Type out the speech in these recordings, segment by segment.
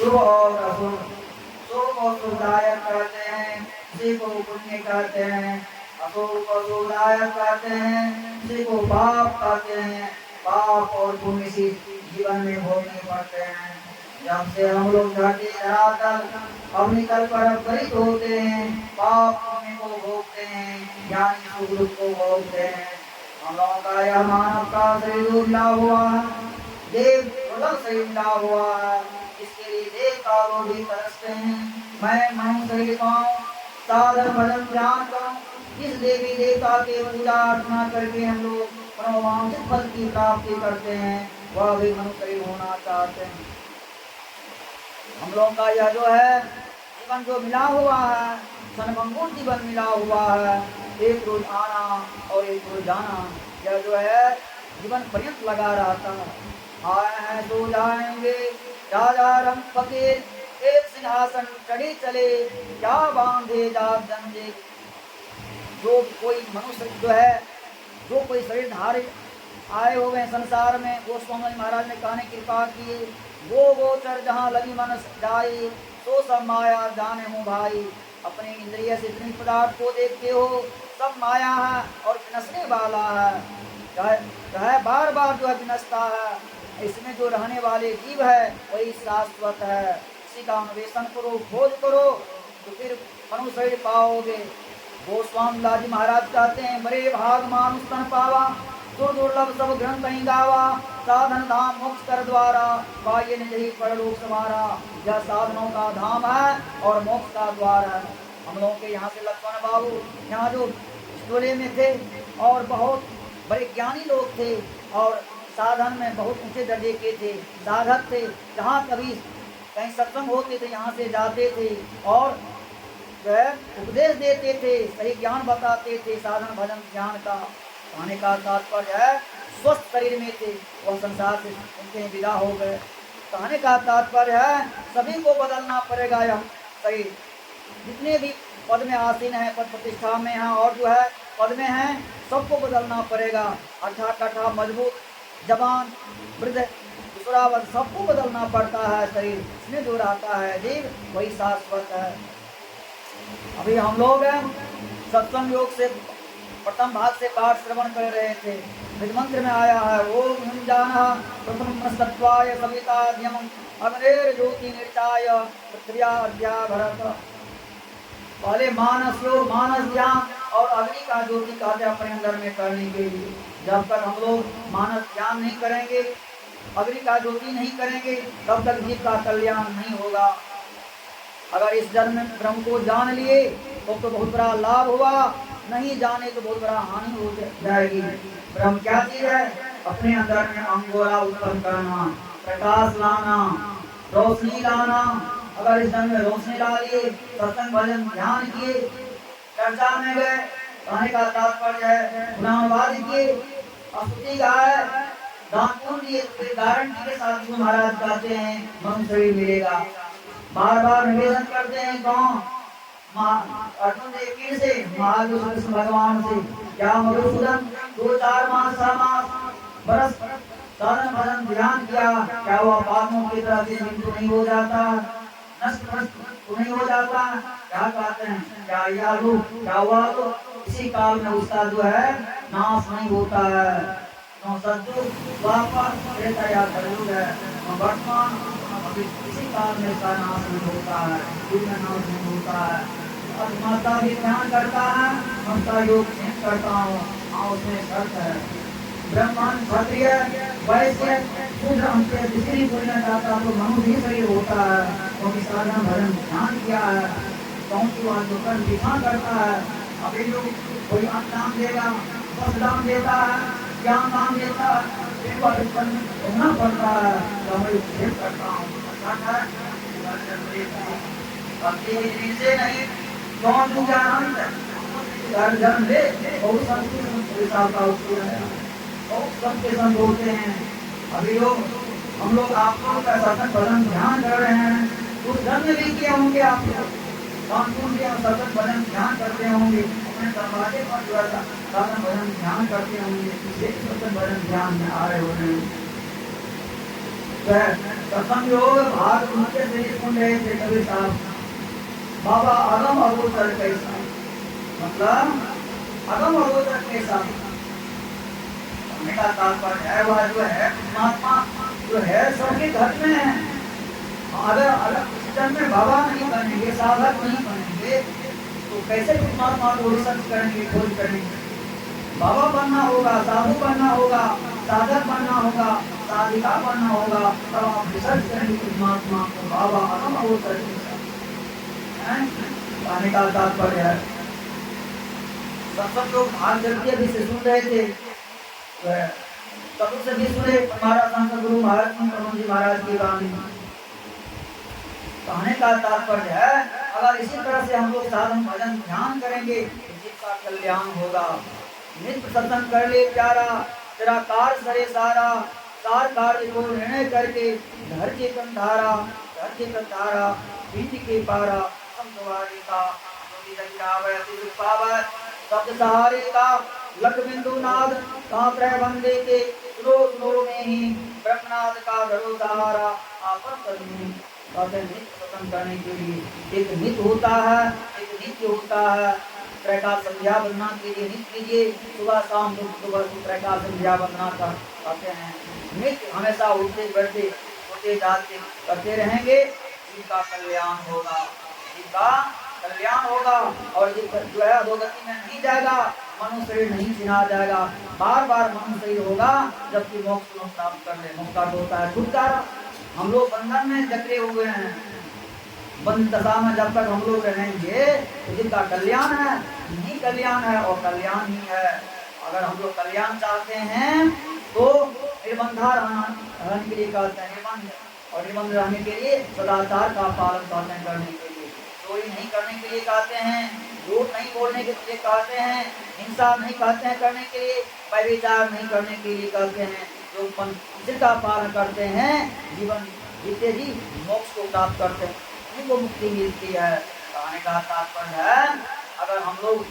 शुभ और अशुभ। शुभ को शुभदायक कहते हैं, इसी को पुण्य कहते हैं। अशुभ को शुभदायक कहते हैं, इसी को पाप कहते हैं। पाप और पुण्य इसी जीवन में भोगने पड़ते हैं। जब से हम लोग धरती धरातल अपनी तल पर अवतरित होते हैं, पाप पुण्य को भोगते हैं, ज्ञानी सुख दुख को भोगते हैं। हम लोगों का यह मानव का शरीर मिला हुआ है, देव दुर्लभ शरीर मिला हुआ है। इसके लिए देवता लोग भी तरसते हैं, मैं मनु शरीर पाऊं, साधन भजन ध्यान करूं। इस देवी देवता के पूजा अर्चना करके हम लोग मनोवांछित फल की प्राप्ति करते हैं, वह भी मनुष्य शरीर होना चाहते हैं। हम लोग का यह जो है जीवन जो मिला हुआ है, क्षणभंगुर जीवन मिला हुआ है, एक रोज आना और एक रोज जाना, यह जो है जीवन पर्यंत लगा रहता है। आए हैं तो जाएंगे, राजा रंग फकीर एक सिंहासन चढ़े चले, क्या बांधे जात जंजीर। जो कोई मनुष्य जो है, जो कोई शरीर धारी आए हो गए संसार में, वो स्वामी महाराज ने कहने कृपा की, वो गोचर जहाँ लगी मन जाई, तो सब माया जाने हो भाई। अपने इंद्रिय से जितनी पदार्थ को देखते हो, सब माया है और विनसने वाला है, चाहे बार बार जो है विनसता है। इसमें जो रहने वाले जीव है वही शाश्वत है। इसी का अन्वेषण करो, खोज करो, तो फिर मनुष्य शरीर पाओगे। गोस्वामी दादी महाराज कहते हैं, बड़े भाग मानुष तन पावा, दुर्लभ सब ग्रंथ कहीं गावा, साधन धाम मोक्ष कर द्वारा, पाइए नहीं परलोक समारा। यह साधनों का धाम है और मोक्ष का द्वार है। हम लोगों के यहाँ से लक्ष्मण बाबू यहाँ जो टोले में थे और बहुत बड़े ज्ञानी लोग थे और साधन में बहुत ऊंचे दर्जे के थे, साधक थे। जहाँ कभी कहीं सत्संग होते थे यहाँ से जाते थे और उपदेश देते थे, सही ज्ञान बताते थे, साधन भजन ज्ञान का। कहने का तात्पर्य है स्वस्थ शरीर में थे, वह संसार से उनके विदा हो गए। कहने का तात्पर्य है सभी को बदलना पड़ेगा यह शरीर। जितने भी पद में आसीन है, पद प्रतिष्ठा में हैं और जो है पद में हैं, सबको बदलना पड़ेगा। अच्छा कठा मजबूत जवान वृद्ध दूसरावत सबको बदलना पड़ता है शरीर। इसमें जो रहता है जीव वही शाश्वत है। अभी हम लोग सत्संग योग से प्रथम भाग से पाठ श्रवण कर रहे थे। वेद मंत्र में आया है, ओम जाना प्रथम सत्वाय सविताद्यम अग्नेर ज्योति निर्चाय पृथ्व्या अद्या भरत। पहले मानस योग, मानस ज्ञान और अग्नि का ज्योति कहते अपने अंदर में करने के लिए। जब तक हम लोग मानस ज्ञान नहीं करेंगे, अग्नि का ज्योति नहीं करेंगे, तब तक जीव का कल्याण नहीं होगा। अगर इस जन्म में ब्रह्म को जान लिए तो बहुत बड़ा लाभ हुआ, नहीं जाने तो बहुत बड़ा हानि हो जाएगी। ब्रह्म क्या चीज है? अपने अंदर में अंगोरा उत्पन्न करना, प्रकाश लाना, रोशनी लाना। अगर इस जन्म में रोशनी ला लिए, सत्संग भजन ध्यान किए, चर्चा में गए, कहने का तात्पर्य है गुणानुवाद किए, स्तुति गाए, दान पुण्य दिए, तो गारंटी के साथ जो महाराज कहते हैं मनुष्य शरीर मिलेगा। बार बार निवेदन करते हैं कौन? अर्जुन देव से, महादेव भगवान से, क्या मधुसूदन 2-4 मास 6 मास बरस साधन भजन ध्यान किया, क्या वह पापों की तरह से मृत्यु नहीं हो जाता, नष्ट नहीं हो जाता? क्या कहते हैं, क्या यालू क्या हुआ? तो इसी काल में उसका जो है नाश नहीं होता है। वर्तमान इसी काल में इसका नाश नहीं होता है, नाश नहीं होता है। और माता भी ध्यान करता है, ममता योग करता हूँ, हाँ उसमें शर्त है। ब्राह्मण क्षत्रिय वैश्य शूद्र हमसे जिसकी बोलना चाहता तो मनुष्य ही शरीर होता है, क्योंकि साधन भजन ध्यान किया है। कौन सी बात जो कर्म दिखा करता है, अभी जो कोई दान देगा, बस दान देता है, ज्ञान दान देता है, होना पड़ता है, तो मैं उपदेश करता हूँ। से नहीं कौन तू ज्ञान जन्म ले बहुत का उत्तर है, बहुत सबके संग होते हैं। अभी लोग हम लोग आप लोग का सतत भजन ध्यान कर रहे हैं, कुछ जन्म भी किए होंगे, आप कानपुर के सतत भजन ध्यान करते होंगे, अपने दरवाजे पर जो है साधन भजन ध्यान करते होंगे, सतत भजन ध्यान में आ रहे होंगे। सत्संग योग भाग दूसरे से सुन रहे थे कबीर साहब, बाबा अगम अगोचर कैसा, मतलब अगम अगोचर कैसा। मेरा तात्पर्य है वह जो है परमात्मा जो है सबके घर में है। अगर अलग सिस्टम में बाबा नहीं बनेंगे, साधक नहीं बनेंगे, तो कैसे परमात्मा को रिसर्च करेंगे, खोज करेंगे। बाबा बनना होगा, साधु बनना होगा, साधक बनना होगा, साधिका बनना होगा, तब आप रिसर्च करेंगे परमात्मा को। बाबा अगम अगोचर पाने का तात्पर्य है। सब लोग भाग जल्दी अभी से सुन रहे थे, कभी से भी सुने हमारा संत गुरु महाराज जी महाराज की वाणी। कहने का तात्पर्य है अगर इसी तरह से हम लोग साधन भजन ध्यान करेंगे तो जिसका कल्याण होगा। नित्य सत्संग कर ले प्यारा, तेरा कार सरे सारा, सार कार्य को निर्णय करके घर के कंधारा, घर के कंधारा बीच के पारा, समझवारी का शब्द सहारे का लख बिंदु नाद कांप रहे बंदे के, सुनो सुनो में ही ब्रह्मनाद का घरो सहारा। आपस करने नित्य सत्संग करने के लिए एक नित्य होता है, एक नित्य होता है। प्रकाश संध्या वंदना के लिए नित्य कीजिए, सुबह शाम सुबह प्रकाश संध्या वंदना करते हैं। नित्य हमेशा उठते बैठते होते जाते करते रहेंगे, जिनका कल्याण होगा, जिनका कल्याण होगा। और जो है अधोगति में नहीं जाएगा, मनुष्य शरीर नहीं छिना जाएगा, बार बार मनुष्य शरीर होगा जबकि मोक्ष को प्राप्त कर ले। मोक्ष का होता है छुटकारा। हम लोग बंधन में जकड़े हुए हैं, बंद दशा में जब तक हम लोग रहेंगे तो जिनका कल्याण है नहीं कल्याण है, और कल्याण ही है। अगर हम लोग कल्याण चाहते हैं तो निर्बंधा रहने के लिए कहते हैं, निर्बंध, और निर्बंध रहने के लिए सदाचार का पालन कहते हैं करने के लिए, चोरी नहीं करने के लिए कहते हैं, झूठ नहीं बोलने के लिए कहते हैं, हिंसा नहीं कहते हैं करने के लिए, व्यभिचार नहीं करने के लिए कहते हैं। जो जिनका पालन करते हैं जीवन जीते जी मोक्ष को प्राप्त करते हैं, उनको मुक्ति मिलती है। कहने का तात्पर्य है अगर हम लोग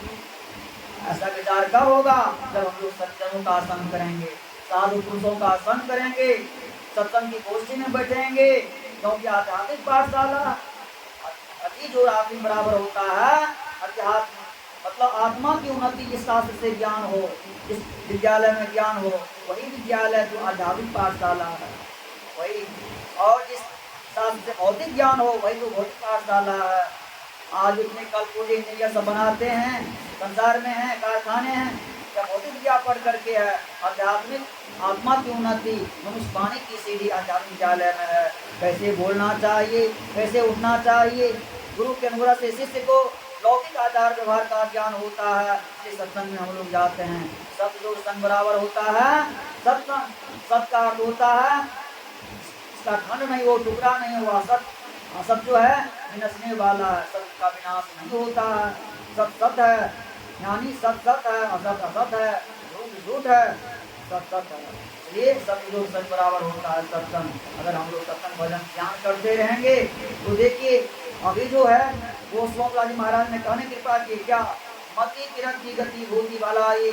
ऐसा विचार कब होगा जब हम लोग सज्जनों का संग करेंगे, साधु पुरुषों का संग करेंगे, सत्संग की गोष्ठी में बैठेंगे। क्योंकि आध्यात्मिक पाठशाला अति जो आदमी बराबर होता है, अध्यात्म मतलब आत्मा की उन्नति जिस शास्त्र से ज्ञान हो, जिस विद्यालय में ज्ञान हो, वही विद्यालय जो आध्यात्मिक पाठशाला है वही, और जिस शास्त्र से भौतिक ज्ञान हो वही तो भौतिक पाठशाला है। आज इतने कल पूरे इंजीनियर सब बनाते हैं, संसार में है, कारखाने हैं, क्या भौतिक विद्या पढ़ करके है? आध्यात्मिक आत्मा की उन्नति मनुष्य पाने की सीढ़ी आध्यात्मिक विद्यालय में है। कैसे बोलना चाहिए, कैसे उठना चाहिए, गुरु के अनुग्रह से शिष्य को लौकिक आचार व्यवहार का ज्ञान होता है। इस सत्संग में हम लोग जाते हैं, सब जो संग बराबर होता है, सत्संग सबका अर्थ होता है इसका खंड नहीं हो, टुकड़ा नहीं हुआ, सब जो है विनशने वाला है, सब का विनाश नहीं होता है। सब सत है, यानी सत सत है, असत असत है, झूठ झूठ है, सत सत है। इसलिए सब जो सत बराबर होता है सत्संग। अगर हम लोग सत्संग भजन ध्यान करते रहेंगे तो देखिए अभी जो है वो सोमलाल जी महाराज ने कहने कृपा की क्या, मति किरण की गति भूति वाला ये,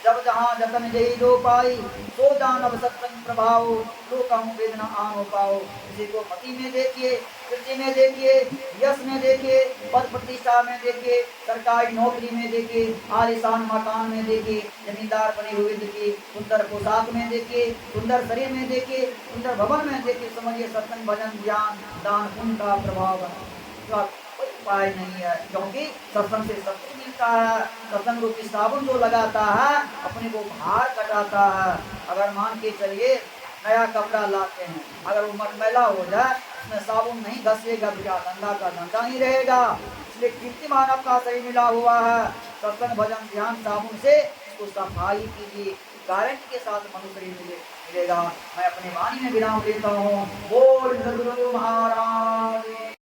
जब जहाँ जतन जही जो पाई, सो जानब सत्संग प्रभाव, लो कहूँ वेदना आन पाओ। किसी को मति में देखिए, कृषि में देखिए, यश में देखिए, पद प्रतिष्ठा में देखिए, सरकारी नौकरी में देखिए, आलिशान मकान में देखिए, जमींदार बने हुए देखिए, सुंदर पोशाक में देखिए, सुंदर शरीर में देखिए, सुंदर भवन में देखिए, समझिए सत्संग भजन ज्ञान दान पुण्य का प्रभाव है। कोई उपाय नहीं है, क्योंकि सत्संग से सब कुछ मिलता है। सत्संग रूपी साबुन जो लगाता है अपने को बाहर कटाता है। अगर मान के चलिए नया कपड़ा लाते हैं, अगर वो मटमैला हो जाए उसमें साबुन नहीं घसेगा तो क्या गंदा का गंदा ही रहेगा। इसलिए कीर्ति मानव का सही मिला हुआ है, सत्संग भजन ध्यान साबुन से उसको सफाई कीजिए, गारंटी के साथ मनुष्य मिलेगा। मैं अपने वाणी में विराम देता हूँ। बोल सद्गुरु महाराज।